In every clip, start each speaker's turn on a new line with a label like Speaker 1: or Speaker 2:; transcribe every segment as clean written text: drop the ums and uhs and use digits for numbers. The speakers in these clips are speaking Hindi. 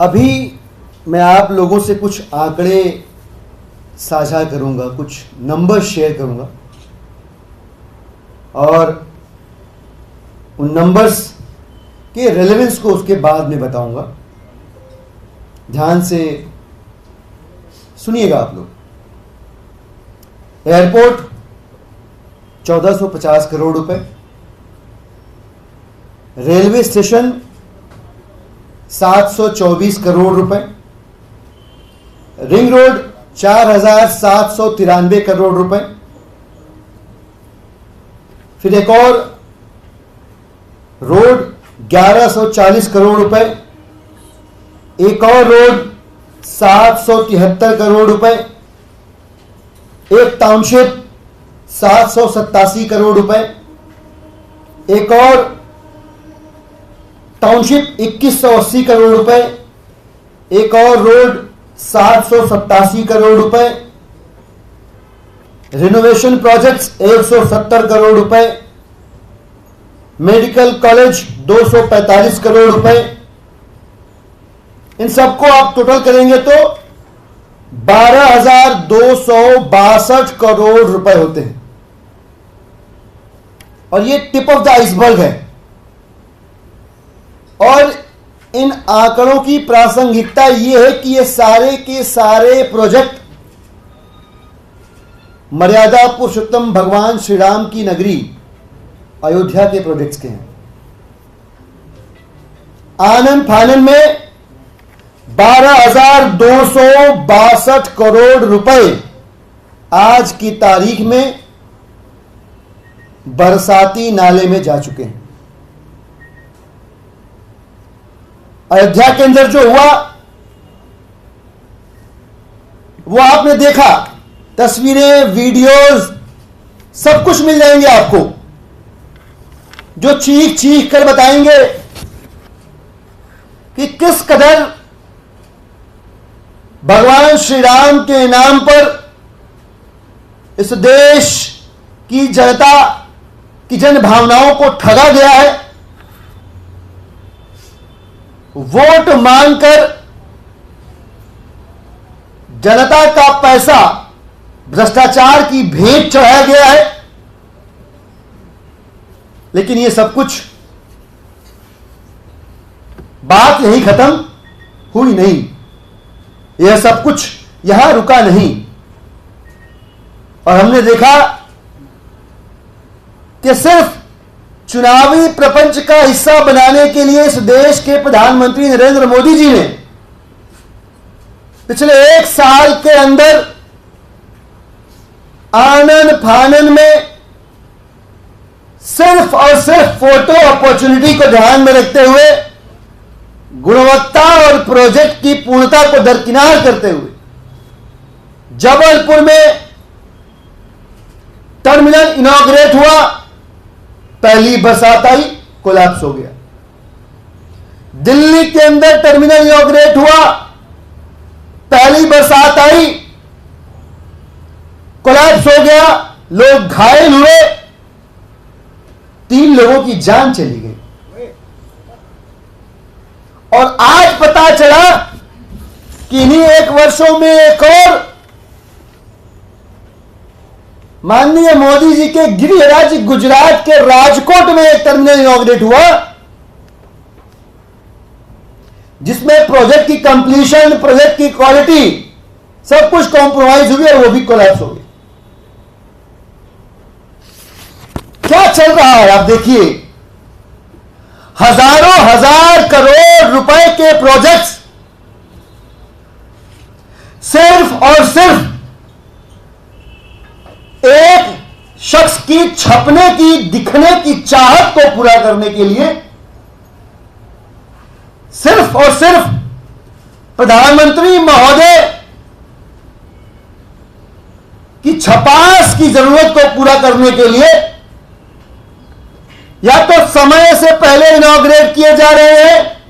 Speaker 1: अभी मैं आप लोगों से कुछ आंकड़े साझा करूंगा, कुछ नंबर शेयर करूंगा और उन नंबर्स के रेलेवेंस को उसके बाद में बताऊंगा। ध्यान से सुनिएगा आप लोग। एयरपोर्ट 1450 करोड़ रुपए, रेलवे स्टेशन 724 करोड़ रुपए, रिंग रोड 4793 करोड़ रुपए, फिर एक और रोड 1140 करोड़ रुपए, एक और रोड 773 करोड़ रुपए, एक टाउनशिप 787 करोड़ रुपए, एक और टाउनशिप 2180 करोड़ रुपए, एक और रोड 787 करोड़ रुपए, रिनोवेशन प्रोजेक्ट्स 170 करोड़ रुपए, मेडिकल कॉलेज 245 करोड़ रुपए। इन सबको आप टोटल करेंगे तो 12,262 करोड़ रुपए होते हैं और ये टिप ऑफ द आइसबर्ग है। और इन आंकड़ों की प्रासंगिकता यह है कि ये सारे के सारे प्रोजेक्ट मर्यादा पुरुषोत्तम भगवान श्री राम की नगरी अयोध्या के प्रोजेक्ट्स के हैं। आनन फानन में 12,262 करोड़ रुपए आज की तारीख में बरसाती नाले में जा चुके हैं। अयोध्या के अंदर जो हुआ वो आपने देखा, तस्वीरें, वीडियोस सब कुछ मिल जाएंगे आपको, जो चीख चीख कर बताएंगे कि किस कदर भगवान श्री राम के नाम पर इस देश की जनता की जन भावनाओं को ठगा गया है। वोट मांगकर जनता का पैसा भ्रष्टाचार की भेंट चढ़ाया गया है। लेकिन यह सब कुछ बात यही खत्म हुई नहीं, यह सब कुछ यहां रुका नहीं। और हमने देखा कि सिर्फ चुनावी प्रपंच का हिस्सा बनाने के लिए इस देश के प्रधानमंत्री नरेंद्र मोदी जी ने पिछले 1 साल के अंदर आनन फानन में सिर्फ और सिर्फ फोटो अपॉर्चुनिटी को ध्यान में रखते हुए, गुणवत्ता और प्रोजेक्ट की पूर्णता को दरकिनार करते हुए जबलपुर में टर्मिनल इनॉग्रेट हुआ, पहली बरसात आई, कोलैप्स हो गया। दिल्ली के अंदर टर्मिनल इनॉग्रेट हुआ, पहली बरसात आई, कोलैप्स हो गया, लोग घायल हुए, 3 लोगों की जान चली गई। और आज पता चला कि इन्हीं 1 वर्षों में एक और माननीय मोदी जी के गृह राज्य गुजरात के राजकोट में एक टर्मिनल इनॉग्रेट हुआ, जिसमें प्रोजेक्ट की कंप्लीशन, प्रोजेक्ट की क्वालिटी सब कुछ कॉम्प्रोमाइज हुई और वो भी कोलैप्स हो गई। क्या चल रहा है आप देखिए, हजारों हजार करोड़ रुपए के प्रोजेक्ट्स सिर्फ और सिर्फ एक शख्स की छपने की, दिखने की चाहत को पूरा करने के लिए, सिर्फ और सिर्फ प्रधानमंत्री महोदय की छपास की जरूरत को पूरा करने के लिए या तो समय से पहले इनॉग्रेट किए जा रहे हैं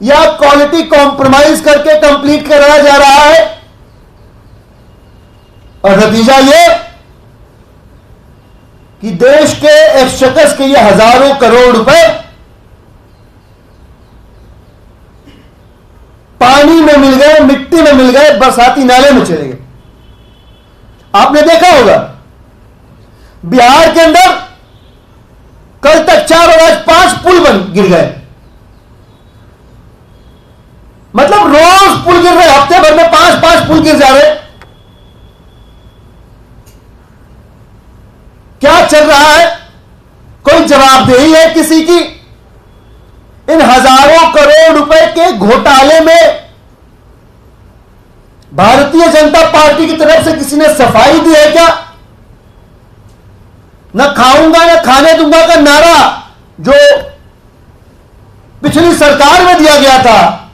Speaker 1: या क्वालिटी कॉम्प्रोमाइज करके कंप्लीट कराया जा रहा है। और नतीजा यह कि देश के एक्सचेकर्स के ये हजारों करोड़ रुपए पानी में मिल गए, मिट्टी में मिल गए, बरसाती नाले में चले गए। आपने देखा होगा बिहार के अंदर कल तक 4 और आज 5 पुल गिर गए। मतलब रोज पुल गिर रहे, हफ्ते भर में 5 पुल गिर जा रहे। क्या चल रहा है? कोई जवाबदेही है किसी की? इन हजारों करोड़ रुपए के घोटाले में भारतीय जनता पार्टी की तरफ से किसी ने सफाई दी है क्या? न खाऊंगा न खाने दूंगा का नारा जो पिछली सरकार में दिया गया था,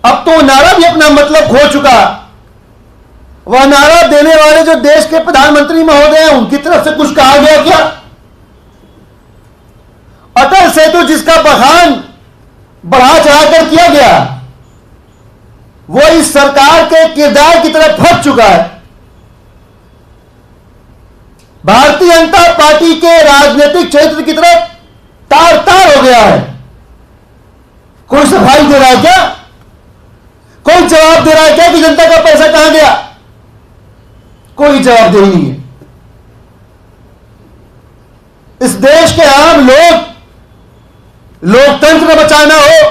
Speaker 1: अब तो नारा भी अपना मतलब खो चुका। वह नारा देने वाले जो देश के प्रधानमंत्री महोदय हैं, उनकी तरफ से कुछ कहा गया क्या? अटल सेतु जिसका बखान बढ़ा चढ़ाकर किया गया, वो इस सरकार के किरदार की तरफ फट चुका है। भारतीय जनता पार्टी के राजनीतिक क्षेत्र की तरफ तार तार हो गया है। कोई सफाई दे रहा है क्या? कोई जवाब दे रहा है क्या कि जनता का पैसा कहां गया? कोई जवाबदेही नहीं है। इस देश के आम लोग, लोकतंत्र बचाना हो,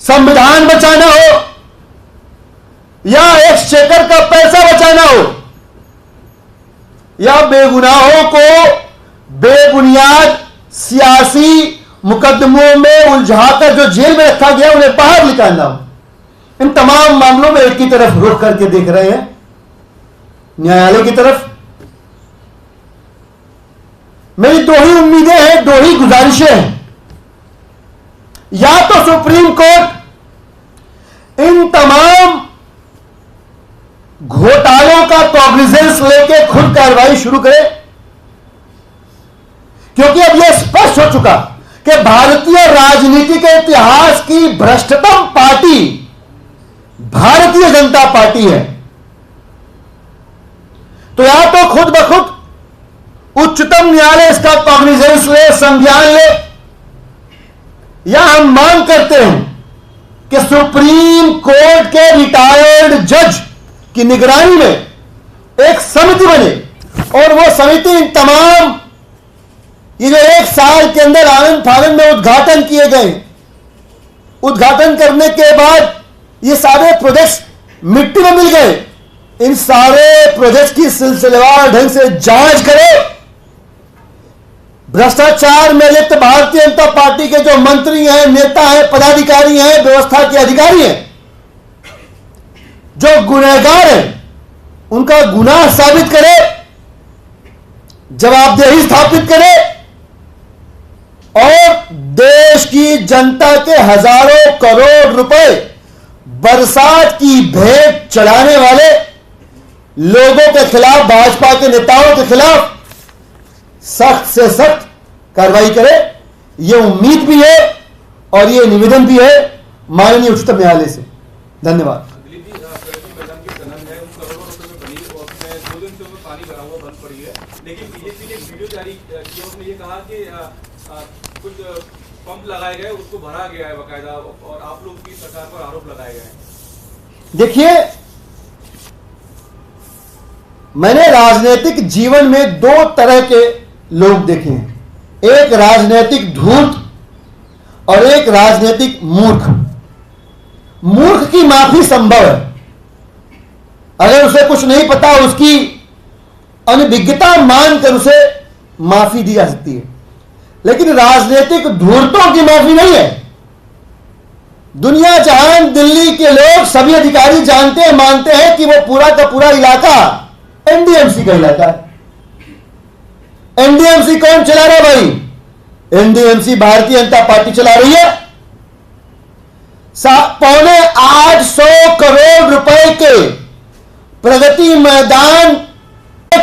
Speaker 1: संविधान बचाना हो या एक्सचेकर का पैसा बचाना हो या बेगुनाहों को बेबुनियाद सियासी मुकदमों में उलझाकर जो जेल में रखा गया उन्हें बाहर निकालना हो, इन तमाम मामलों में एक की तरफ रुख करके देख रहे हैं, न्यायालय की तरफ। मेरी 2 ही उम्मीदें हैं, 2 ही गुजारिशें हैं। या तो सुप्रीम कोर्ट इन तमाम घोटालों का कॉग्निजेंस लेके खुद कार्रवाई शुरू करे, क्योंकि अब यह स्पष्ट हो चुका कि भारतीय राजनीति के इतिहास की भ्रष्टतम पार्टी भारतीय जनता पार्टी है। तो या तो खुद ब खुद उच्चतम न्यायालय इसका कॉग्निजेंस ले, संज्ञान ले, या हम मांग करते हैं कि सुप्रीम कोर्ट के रिटायर्ड जज की निगरानी में एक समिति बने और वो समिति इन तमाम ये जो 1 साल के अंदर आनंद फानंद में उद्घाटन किए गए, उद्घाटन करने के बाद ये सारे प्रोजेक्ट्स मिट्टी में मिल गए, इन सारे प्रोजेक्ट्स की सिलसिलेवार ढंग से जांच करे। भ्रष्टाचार में लिप्त भारतीय जनता पार्टी के जो मंत्री हैं, नेता हैं, पदाधिकारी हैं, व्यवस्था के अधिकारी हैं, जो गुनहगार हैं, उनका गुनाह साबित करे, जवाबदेही स्थापित करे और देश की जनता के हजारों करोड़ रुपए बरसात की भेंट चढ़ाने वाले लोगों के खिलाफ, भाजपा के नेताओं के खिलाफ सख्त से सख्त कार्रवाई करे। यह उम्मीद भी है और यह निवेदन भी है माननीय उच्चतम न्यायालय से। धन्यवाद।
Speaker 2: लेकिन बीजेपी ने वीडियो जारी किया, उसमें ये कहा कि कुछ पंप लगाए गए, उसको भरा गया है बकायदा, और आप लोग की सरकार पर आरोप लगाए गए हैं।
Speaker 1: देखिए, मैंने राजनीतिक जीवन में 2 तरह के लोग देखे हैं, एक राजनीतिक धूर्त और एक राजनीतिक मूर्ख। मूर्ख की माफी संभव है, अगर उसे कुछ नहीं पता उसकी अनभिज्ञता मानकर उसे माफी दी जा सकती है, लेकिन राजनीतिक धूर्तों की माफी नहीं है। दुनिया जहान, दिल्ली के लोग, सभी अधिकारी जानते हैं, मानते हैं कि वो पूरा का पूरा इलाका एनडीएमसी का इलाका है। एनडीएमसी कौन चला रहा है भाई? एनडीएमसी भारतीय जनता पार्टी चला रही है। 850 करोड़ रुपए के प्रगति मैदान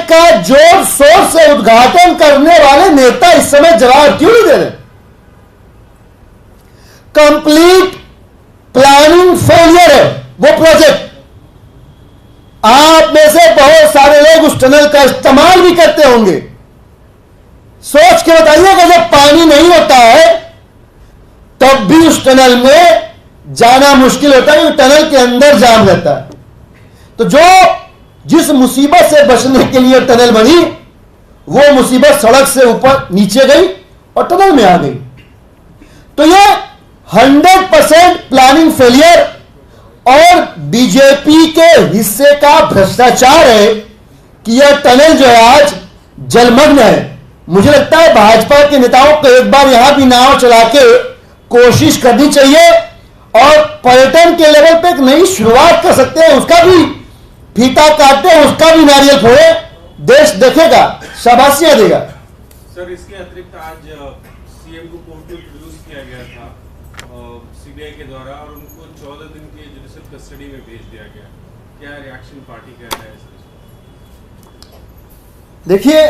Speaker 1: का जोर शोर से उद्घाटन करने वाले नेता इस समय जवाब क्यों नहीं दे रहे? कंप्लीट प्लानिंग फेलियर है वो प्रोजेक्ट। आप में से बहुत सारे लोग उस टनल का इस्तेमाल भी करते होंगे। सोच के बताइएगा, जब पानी नहीं होता है तब भी उस टनल में जाना मुश्किल होता है, टनल के अंदर जाम रहता है। तो जिस मुसीबत से बचने के लिए टनल बनी, वो मुसीबत सड़क से ऊपर नीचे गई और टनल में आ गई। तो ये 100% प्लानिंग फेलियर और बीजेपी के हिस्से का भ्रष्टाचार है कि यह टनल जो है आज जलमग्न है। मुझे लगता है भाजपा के नेताओं को एक बार यहां भी नाव चला के कोशिश करनी चाहिए और पर्यटन के लेवल पे एक नई शुरुआत कर सकते हैं। उसका भी फीता काटते हैं, उसका भी नारियल फोड़े, देश देखेगा, शाबाशियां देगा।
Speaker 3: सर, इसके अतिरिक्त आज सीएम को कोर्ट में इंट्रोड्यूस किया गया था सीबीआई के द्वारा और उनको 14 दिन की जुडिशियल कस्टडी में भेज दिया गया। क्या रिएक्शन पार्टी का है सर?
Speaker 1: देखिए,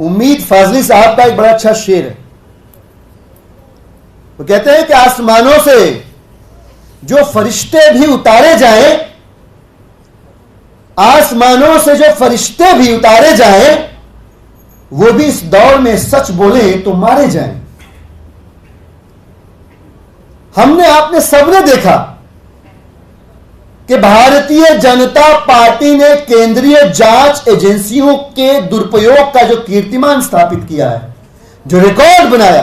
Speaker 1: उम्मीद फाजली साहब का एक बड़ा अच्छा शेर है। वो कहते हैं कि आसमानों से जो फरिश्ते भी उतारे जाएं, आसमानों से जो फरिश्ते भी उतारे जाएं, वो भी इस दौर में सच बोले तो मारे जाएं। हमने आपने सबने देखा कि भारतीय जनता पार्टी ने केंद्रीय जांच एजेंसियों के दुरुपयोग का जो कीर्तिमान स्थापित किया है, जो रिकॉर्ड बनाया,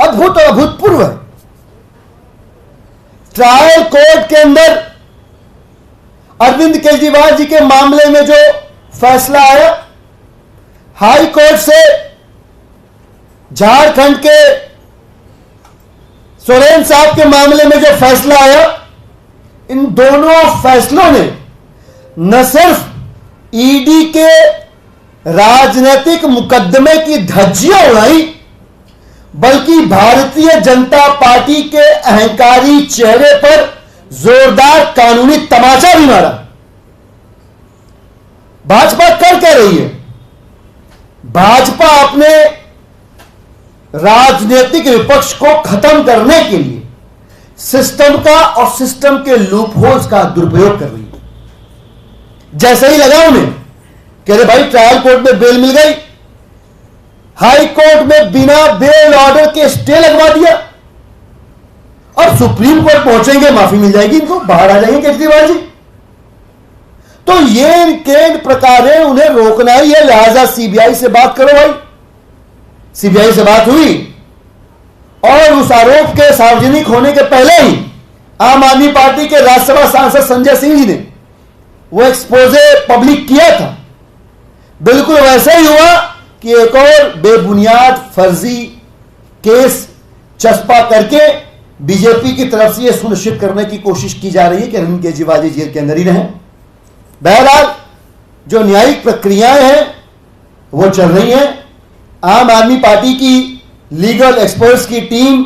Speaker 1: अद्भुत और अभूतपूर्व है। ट्रायल कोर्ट के अंदर अरविंद केजरीवाल जी के मामले में जो फैसला आया, हाई कोर्ट से झारखंड के सोरेन साहब के मामले में जो फैसला आया, इन दोनों फैसलों ने न सिर्फ ईडी के राजनीतिक मुकदमे की धज्जियां उड़ाई, बल्कि भारतीय जनता पार्टी के अहंकारी चेहरे पर जोरदार कानूनी तमाचा भी मारा। भाजपा कर क्या रही है? भाजपा अपने राजनीतिक विपक्ष को खत्म करने के लिए सिस्टम का और सिस्टम के लूप होल्स का दुरुपयोग कर रही है। जैसे ही लगा उन्हें कि अरे भाई ट्रायल कोर्ट में बेल मिल गई, हाई कोर्ट में बिना बेल ऑर्डर के स्टे लगवा दिया, अब सुप्रीम कोर्ट पहुंचेंगे, माफी मिल जाएगी इनको, बाहर आ जाएंगे केजरीवाल जी। तो ये इनके प्रकार है, उन्हें रोकना ही है, लिहाजा सीबीआई से बात करो भाई। सीबीआई से बात हुई और उस आरोप के सार्वजनिक होने के पहले ही आम आदमी पार्टी के राज्यसभा सांसद संजय सिंह जी ने वो एक्सपोजे पब्लिक किया था। बिल्कुल वैसे ही हुआ कि एक और बेबुनियाद फर्जी केस चस्पा करके बीजेपी की तरफ से यह सुनिश्चित करने की कोशिश की जा रही है कि अरविंद केजरीवाल जी जेल के अंदर ही रहें। बहरहाल जो न्यायिक प्रक्रियाएं हैं वो चल रही हैं। आम आदमी पार्टी की लीगल एक्सपर्ट्स की टीम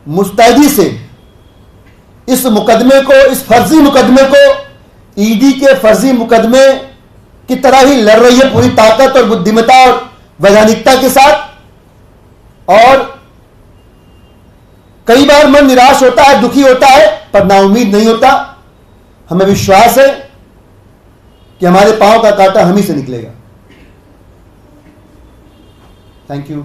Speaker 1: मुस्तैदी से इस मुकदमे को, इस फर्जी मुकदमे को ईडी के फर्जी मुकदमे की तरह ही लड़ रही है, पूरी ताकत और बुद्धिमत्ता और वैधानिकता के साथ। और कई बार मन निराश होता है, दुखी होता है, पर नाउम्मीद नहीं होता। हमें विश्वास है कि हमारे पांव का कांटा हम ही से निकलेगा। Thank you.